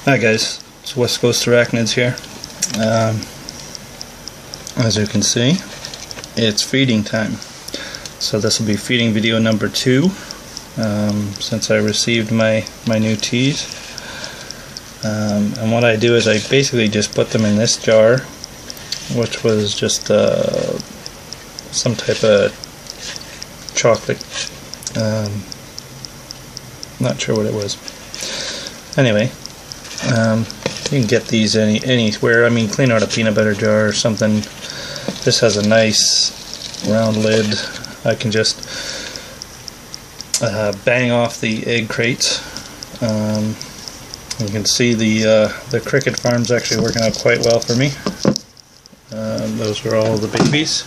Hi guys, it's WestCoastArachnids here. As you can see, it's feeding time. So this will be feeding video number 2 since I received my new teas. And what I do is I basically just put them in this jar, which was just some type of chocolate. Not sure what it was. Anyway, you can get these anywhere. I mean, clean out a peanut butter jar or something. This has a nice round lid. I can just bang off the egg crates. You can see the cricket farm's actually working out quite well for me. Those are all the babies.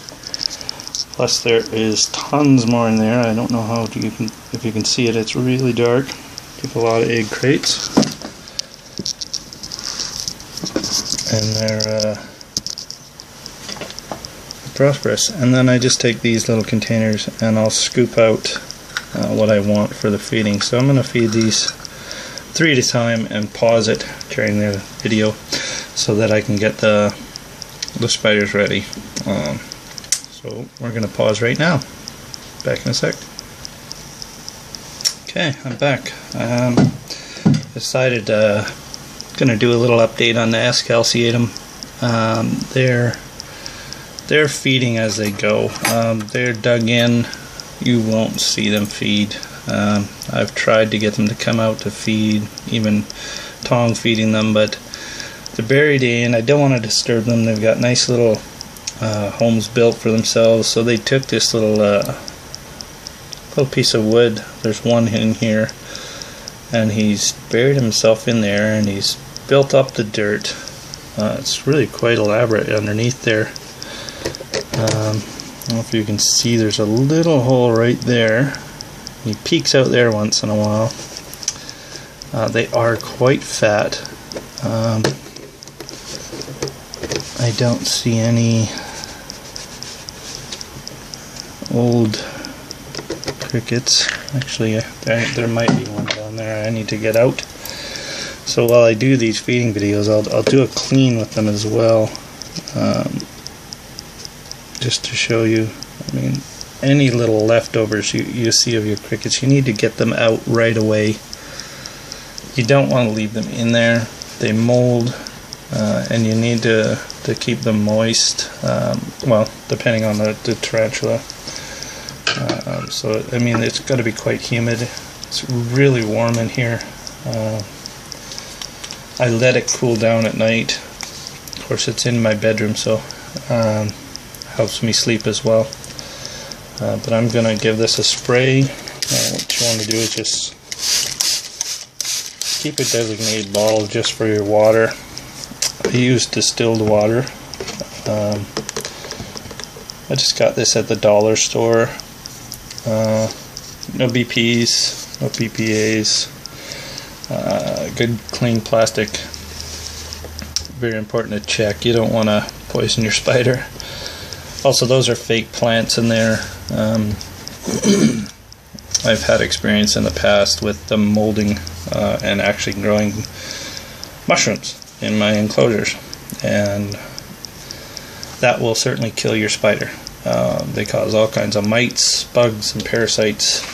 Plus there is tons more in there. I don't know how if you can see it. It's really dark. Keep a lot of egg crates. And they're prosperous. And then I just take these little containers and I'll scoop out what I want for the feeding. So I'm going to feed these 3 at a time and pause it during the video so that I can get the spiders ready. So we're going to pause right now. Back in a sec. Okay, I'm back. Decided going to do a little update on the calceatum. They're feeding as they go. They're dug in. You won't see them feed. I've tried to get them to come out to feed, even tong feeding them, but they're buried in. I don't want to disturb them. They've got nice little homes built for themselves. So they took this little piece of wood. There's one in here, and he's buried himself in there, and he's built up the dirt. It's really quite elaborate underneath there. I don't know if you can see, there's a little hole right there. He peeks out there once in a while. They are quite fat. I don't see any old crickets. Actually, there might be one down there I need to get out. So while I do these feeding videos, I'll do a clean with them as well, just to show you. I mean, any little leftovers you see of your crickets, you need to get them out right away. You don't want to leave them in there. They mold, and you need to keep them moist. Well, depending on the tarantula. So I mean, it's got to be quite humid. It's really warm in here. I let it cool down at night. Of course, it's in my bedroom, so helps me sleep as well. But I'm gonna give this a spray. What you want to do is just keep a designated bottle just for your water. I use distilled water. I just got this at the dollar store. No BPs, no BPAs. Good clean plastic. Very important to check. You don't want to poison your spider. Also, those are fake plants in there. I've had experience in the past with them molding and actually growing mushrooms in my enclosures, and that will certainly kill your spider. They cause all kinds of mites, bugs, and parasites.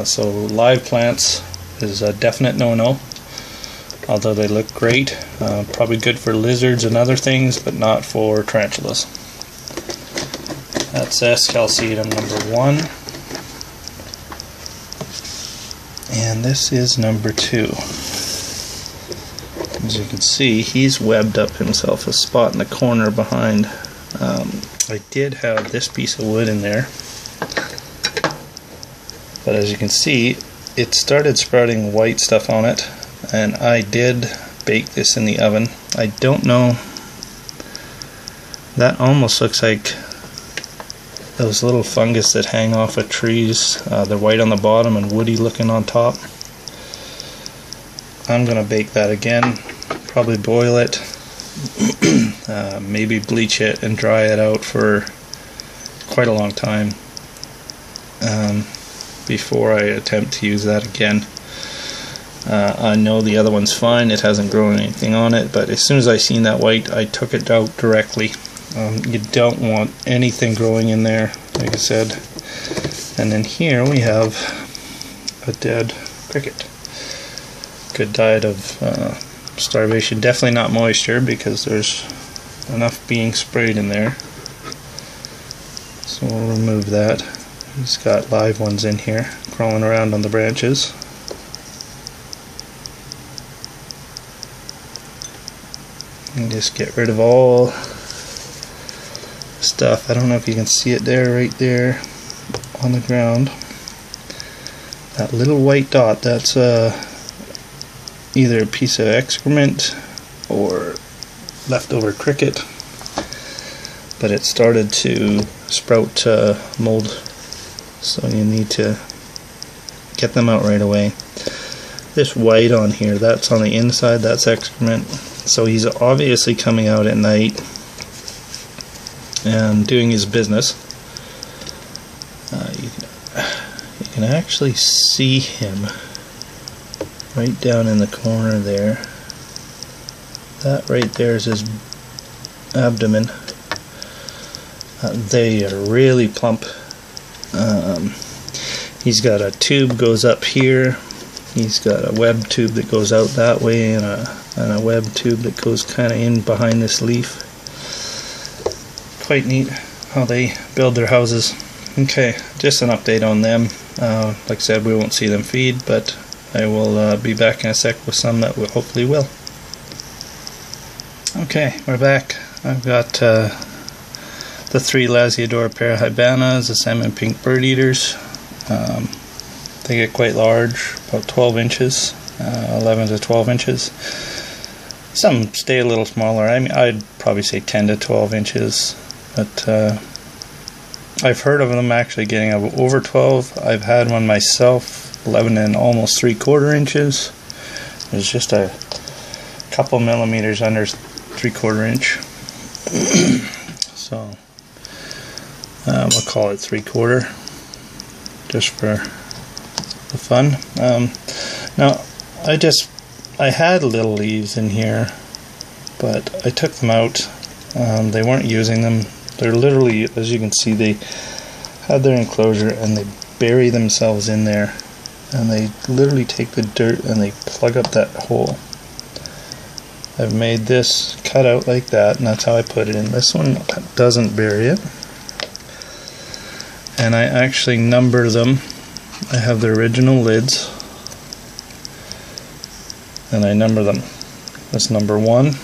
So live plants is a definite no-no, although they look great. Probably good for lizards and other things, but not for tarantulas. That's calceatum number 1, and this is number 2. As you can see, he's webbed up himself a spot in the corner behind. I did have this piece of wood in there, but as you can see, it started sprouting white stuff on it, and I did bake this in the oven. I don't know, that almost looks like those little fungus that hang off of trees. They're white on the bottom and woody looking on top. I'm gonna bake that again, probably boil it, maybe bleach it and dry it out for quite a long time before I attempt to use that again. I know the other one's fine, it hasn't grown anything on it, but as soon as I seen that white, I took it out directly. You don't want anything growing in there, like I said. And then here we have a dead cricket. Good diet of starvation. Definitely not moisture, because there's enough being sprayed in there. So we'll remove that. He's got live ones in here crawling around on the branches. And just get rid of all stuff. I don't know if you can see it there, right there on the ground. That little white dot, that's either a piece of excrement or leftover cricket, but it started to sprout mold, so you need to get them out right away. This white on here, that's on the inside, that's excrement. So he's obviously coming out at night and doing his business. You can actually see him right down in the corner there. That right there is his abdomen. They are really plump. He's got a tube goes up here. He's got a web tube that goes out that way, and a web tube that goes kind of in behind this leaf. Quite neat how they build their houses. Okay, just an update on them. Like I said, we won't see them feed, but I will be back in a sec with some that will hopefully will. Okay, we're back. I've got the 3 Lasiodora parahybanas, the salmon pink bird eaters. They get quite large, about 12 inches, 11 to 12 inches. Some stay a little smaller. I mean, I'd probably say 10 to 12 inches, but I've heard of them actually getting over 12. I've had one myself, 11 and almost 3/4 inches. It's just a couple millimeters under 3/4 inch. So we'll call it 3/4, just for the fun. Now I had little leaves in here, but I took them out. They weren't using them. They're literally, as you can see, they had their enclosure and they bury themselves in there, and they literally take the dirt and they plug up that hole. I've made this cut out like that, and that's how I put it in. This one doesn't bury it, and I actually number them. I have the original lids, and I number them. That's number 1.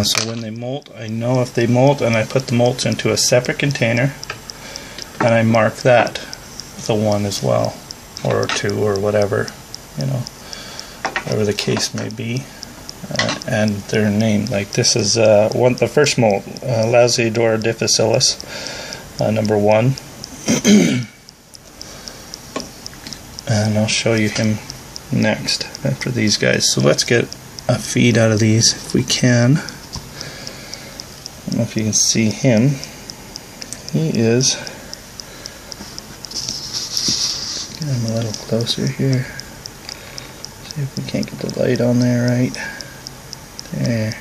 So when they molt, I know if they molt, and I put the molts into a separate container, and I mark that with a 1 as well, or a 2, or whatever, you know, whatever the case may be, and their name. Like this is the first molt, Lasiodora difficilis, number 1. And I'll show you him next after these guys. So let's get a feed out of these if we can. I don't know if you can see him. He is, get him a little closer here. See if we can't get the light on there right. There.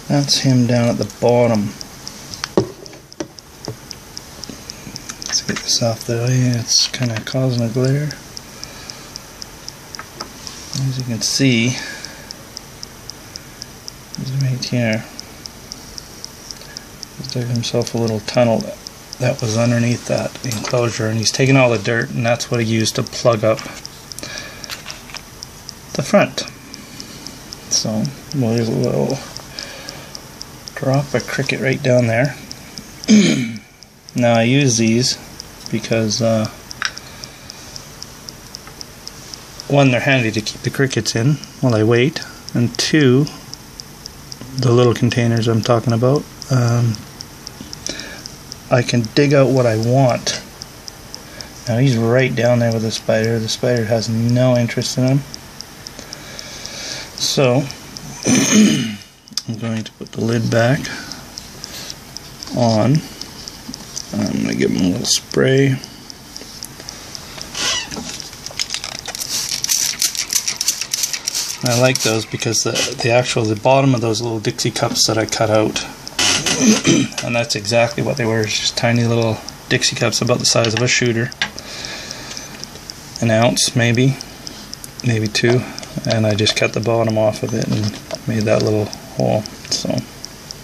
That's him down at the bottom. Let's get this off the way. It's kind of causing a glare. As you can see, he's right here. He's dug himself a little tunnel that was underneath that enclosure, and he's taken all the dirt, and that's what he used to plug up the front. So we'll drop a cricket right down there. Now I use these because 1, they're handy to keep the crickets in while I wait, and 2, the little containers I'm talking about, I can dig out what I want. Now he's right down there with the spider. The spider has no interest in him. So I'm going to put the lid back on, I'm going to give him a little spray. I like those because the bottom of those little Dixie cups that I cut out, and that's exactly what they were, just tiny little Dixie cups about the size of a shooter, an ounce maybe 2, and I just cut the bottom off of it and made that little hole. So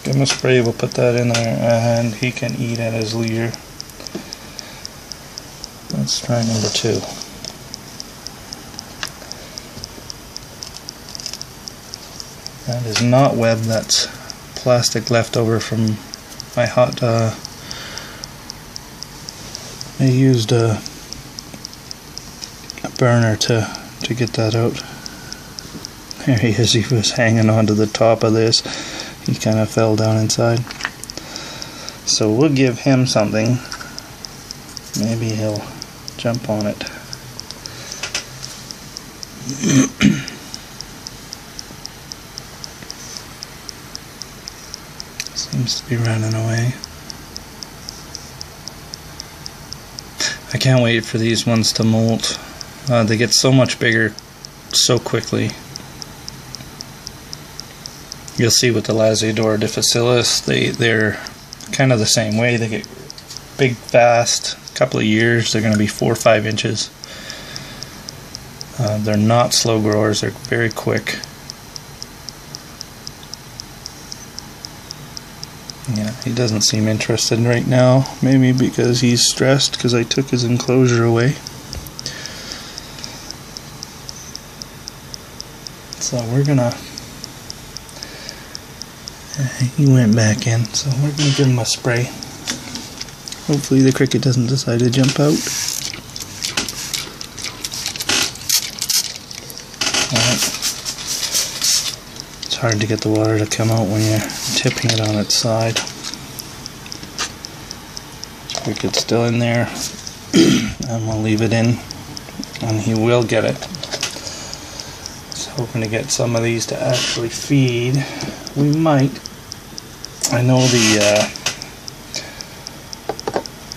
give him a spray, we'll put that in there, and he can eat at his leisure. Let's try number 2. That is not web, that's plastic left over from my hot, I used a burner to get that out. There he is, he was hanging onto the top of this. He kind of fell down inside. So we'll give him something. Maybe he'll jump on it. Seems to be running away. I can't wait for these ones to molt. They get so much bigger so quickly. You'll see with the Lazador difficilis, they're kind of the same way. They get big fast. A couple of years, they're going to be 4 or 5 inches. They're not slow growers. They're very quick. Yeah, he doesn't seem interested right now. Maybe because he's stressed because I took his enclosure away. So we're gonna... he went back in, so we're gonna give him a spray. Hopefully the cricket doesn't decide to jump out. Alright. It's hard to get the water to come out when you're tipping it on its side. Cricket's still in there, and we'll leave it in, and he will get it. Just hoping to get some of these to actually feed. We might. I know the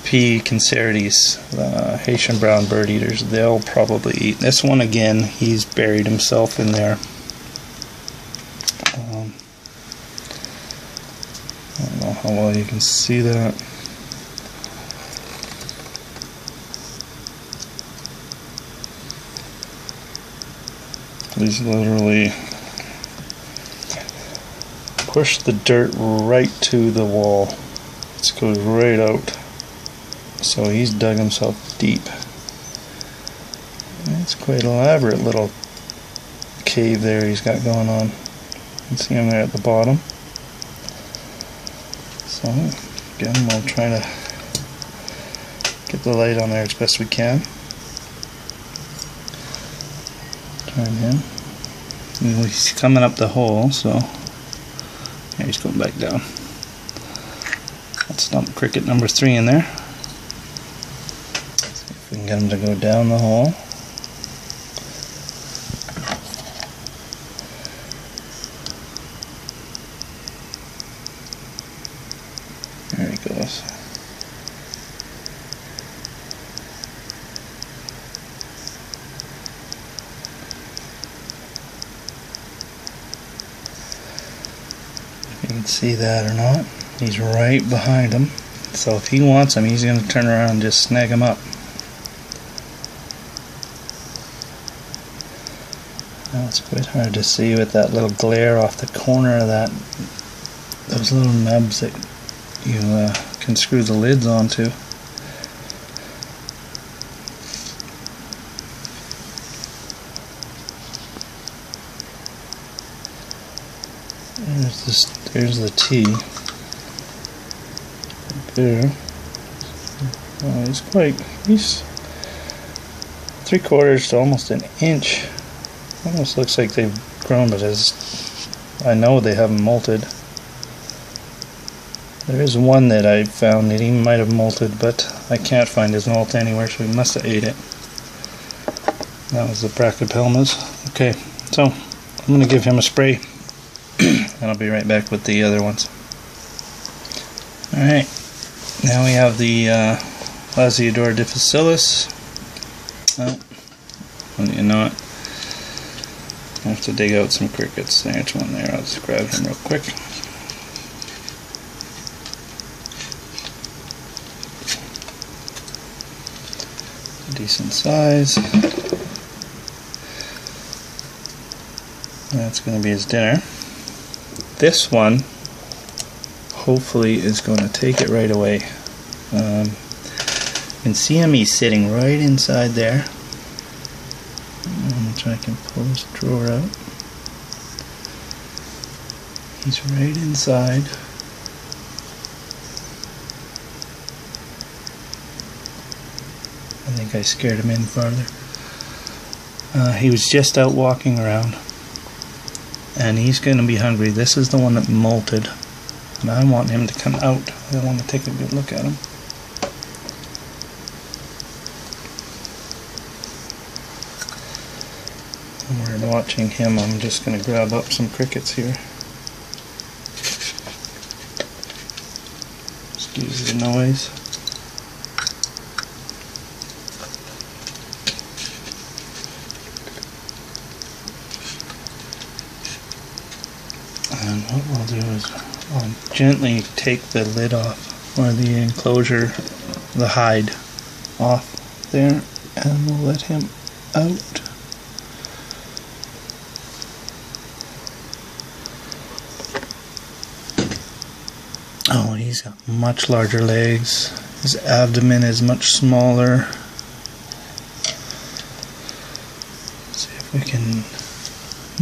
P. cancerides, the Haitian brown bird eaters, they'll probably eat. This one again, he's buried himself in there. I don't know how well you can see that. He's literally pushed the dirt right to the wall. It goes right out. So he's dug himself deep. It's quite an elaborate little cave there he's got going on. You can see him there at the bottom. So again, we'll try to get the light on there as best we can. Again. He's coming up the hole, so there he's going back down. Let's dump cricket number 3 in there. See if we can get him to go down the hole. There he goes. You can see that or not. He's right behind him. So if he wants him, he's going to turn around and just snag him up. Now it's quite hard to see with that little glare off the corner of that, those little nubs that you can screw the lids onto. There's the T. Right there. He's 3/4 to almost an inch. Almost looks like they've grown, but I know they haven't molted. There is one that I found that he might have molted, but I can't find his molt anywhere, so he must have ate it. That was the brachypelmas. Okay, so I'm going to give him a spray. And I'll be right back with the other ones. Alright, Now we have the Calceatum difficilis. Oh, you know what? I have to dig out some crickets. There's one there. I'll just grab him real quick. Decent size. That's going to be his dinner. This one hopefully is going to take it right away. You can see him, he's sitting right inside there. I'll try and pull this drawer out. He's right inside. I think I scared him in farther. He was just out walking around, and he's going to be hungry. This is the one that molted, and I want him to come out. I want to take a good look at him. When we're watching him, I'm just going to grab up some crickets here. Excuse the noise. And what we'll do is I'll gently take the lid off, or the enclosure, the hide off there, and we'll let him out. Oh, he's got much larger legs. His abdomen is much smaller. Let's see if we can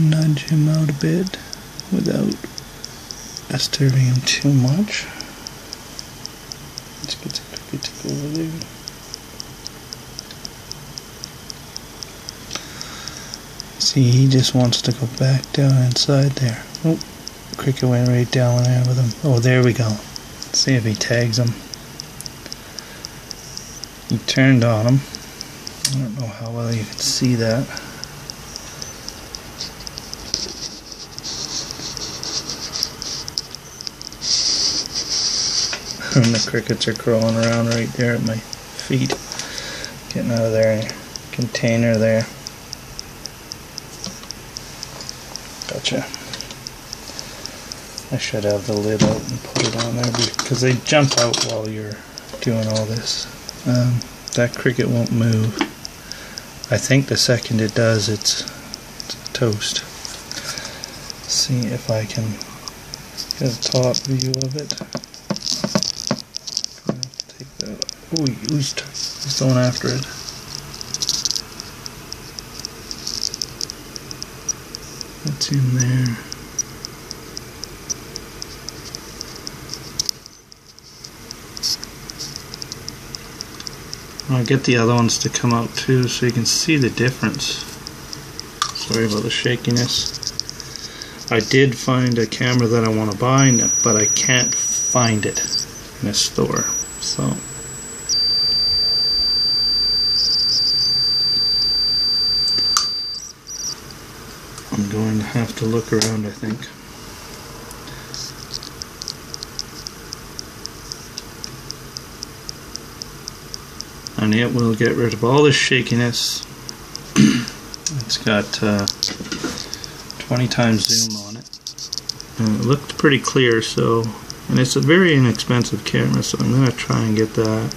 nudge him out a bit without disturbing him too much. Let's get the cricket to go over there. See, he just wants to go back down inside there. Oh, cricket went right down there with him. Oh, there we go. Let's see if he tags him. He turned on him. I don't know how well you can see that. And the crickets are crawling around right there at my feet, getting out of their container there. Gotcha. I should have the lid out and put it on there because they jump out while you're doing all this. That cricket won't move. I think the second it does, it's toast. Let's see if I can get a top view of it. Ooh, he's going after it. That's in there. I'll get the other ones to come out too so you can see the difference. Sorry about the shakiness. I did find a camera that I want to buy, but I can't find it in a store. So I'm going to have to look around, I think. And it will get rid of all this shakiness. It's got 20 times zoom on it. And it looked pretty clear, so, and it's a very inexpensive camera, so I'm going to try and get that.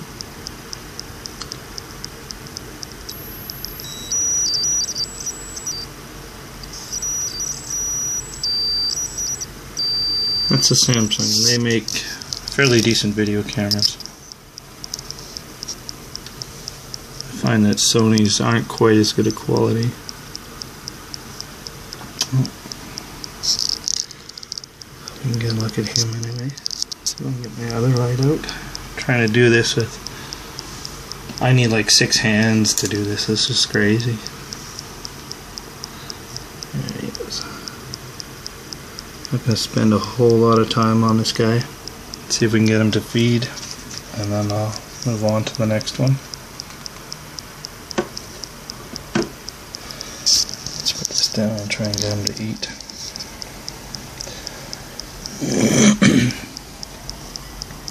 That's a Samsung. They make fairly decent video cameras. I find that Sony's aren't quite as good a quality. You can get a look at him anyway. So I'll get my other light out. I'm trying to do this with, I need like 6 hands to do this. This is crazy. There he is. I'm not going to spend a whole lot of time on this guy. Let's see if we can get him to feed, and then I'll move on to the next one. Let's put this down and try and get him to eat.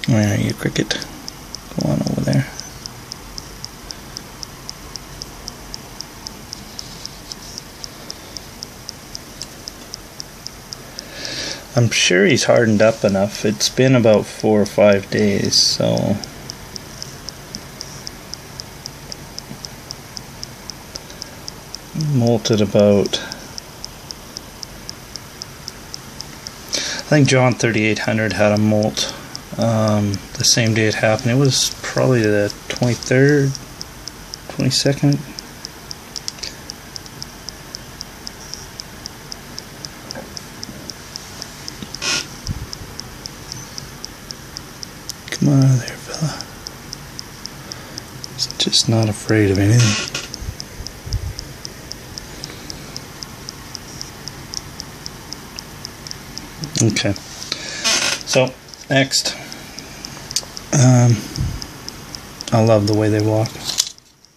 Where are you, cricket? I'm sure he's hardened up enough. It's been about 4 or 5 days, so molted about, I think John 3800 had a molt the same day it happened. It was probably the 23rd, 22nd. Come on out of there, fella. He's just not afraid of anything. Okay, so next, I love the way they walk.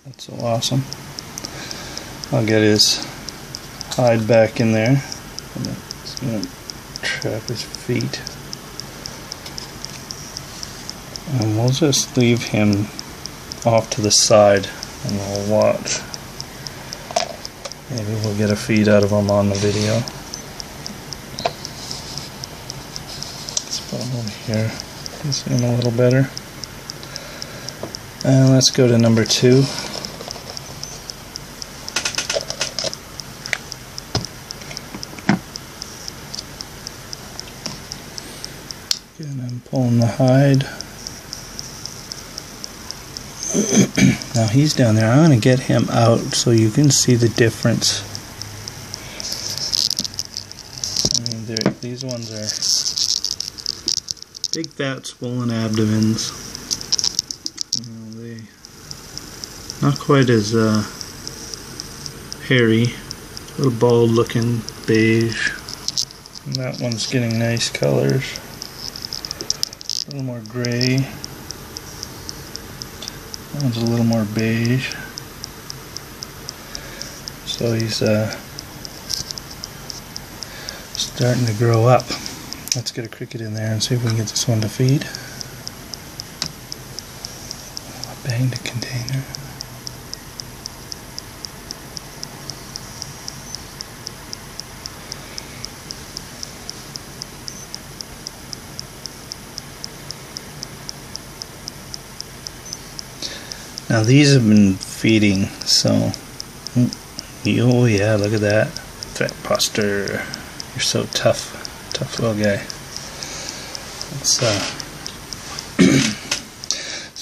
That's so awesome. I'll get his hide back in there. I'm just going to trap his feet. And we'll just leave him off to the side and we'll watch. Maybe we'll get a feed out of him on the video. Over here, you see him a little better. And let's go to number 2. Again, I'm pulling the hide. Now he's down there. I'm going to get him out so you can see the difference. I mean, these ones are big, fat, swollen abdomens. They not quite as hairy, a little bald looking, beige. And that one's getting nice colors. A little more gray. That one's a little more beige. So he's starting to grow up. Let's get a cricket in there and see if we can get this one to feed. I banged a container. Now these have been feeding, so oh yeah, look at that. Fat posture. You're so tough. Tough little guy.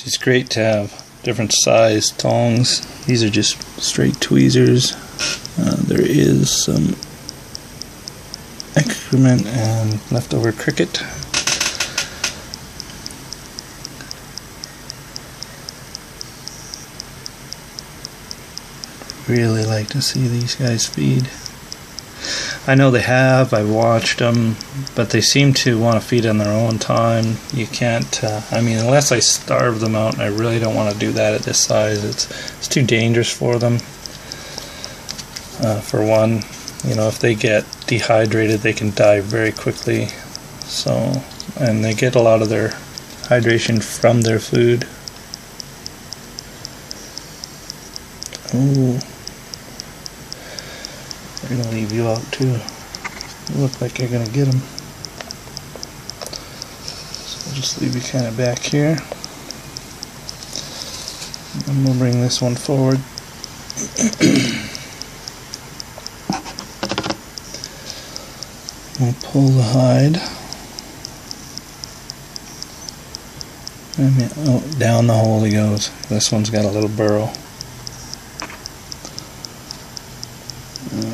It's great to have different size tongs. These are just straight tweezers. There is some excrement and leftover cricket. Really like to see these guys feed. I know they have, I've watched them, but they seem to want to feed on their own time. You can't, I mean, unless I starve them out, and I really don't want to do that at this size. It's too dangerous for them. For one, you know, if they get dehydrated, they can die very quickly. So, and they get a lot of their hydration from their food. Ooh. They're going to leave you out too. You look like you're going to get them. So I'll just leave you kind of back here. And we'll bring this one forward. We'll pull the hide. And oh, down the hole he goes. This one's got a little burrow.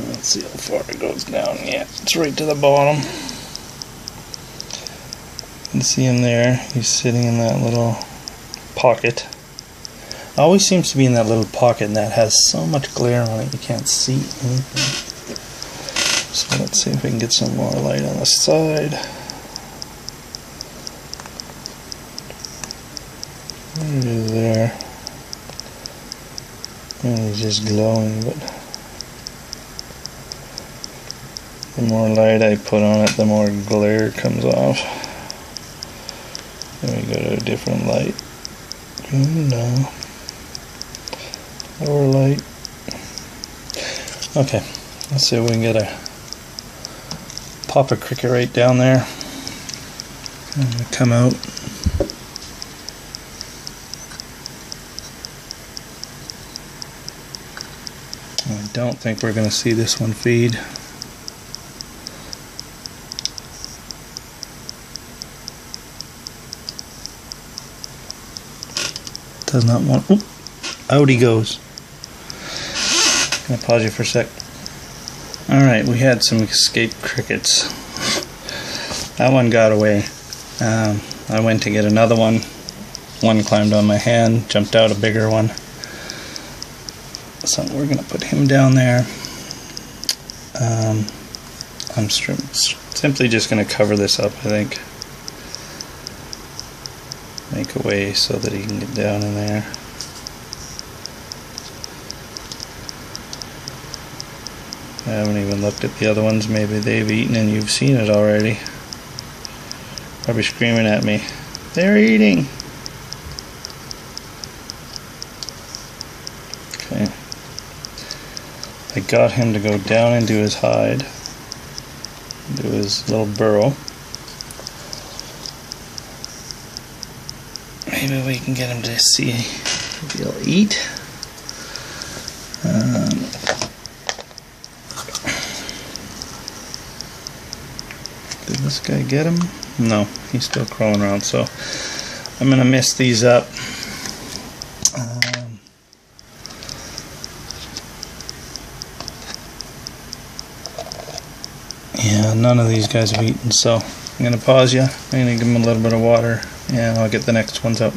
Let's see how far it goes down. Yeah, it's right to the bottom. You can see him there. He's sitting in that little pocket. Always seems to be in that little pocket, and that has so much glare on it you can't see anything. So let's see if we can get some more light on the side. There it is there. And he's just glowing, but the more light I put on it, the more glare comes off. Then we go to a different light. No. Lower light. Okay, let's see if we can get a pop a cricket right down there. I'm going to come out. I don't think we're going to see this one feed. Does not want. Oop, out he goes. I'm going to pause you for a sec. Alright, we had some escaped crickets. That one got away. I went to get another one. One climbed on my hand, jumped out a bigger one. So we're going to put him down there. I'm simply just going to cover this up, I think. Make a way so that he can get down in there. I haven't even looked at the other ones. Maybe they've eaten and you've seen it already. Probably screaming at me. They're eating! Okay. I got him to go down into his hide. Into his little burrow. Maybe we can get him to see if he'll eat. Did this guy get him? No, he's still crawling around, so I'm going to mess these up. Yeah, none of these guys have eaten, so I'm going to pause you. I'm going to give them a little bit of water, and I'll get the next ones up.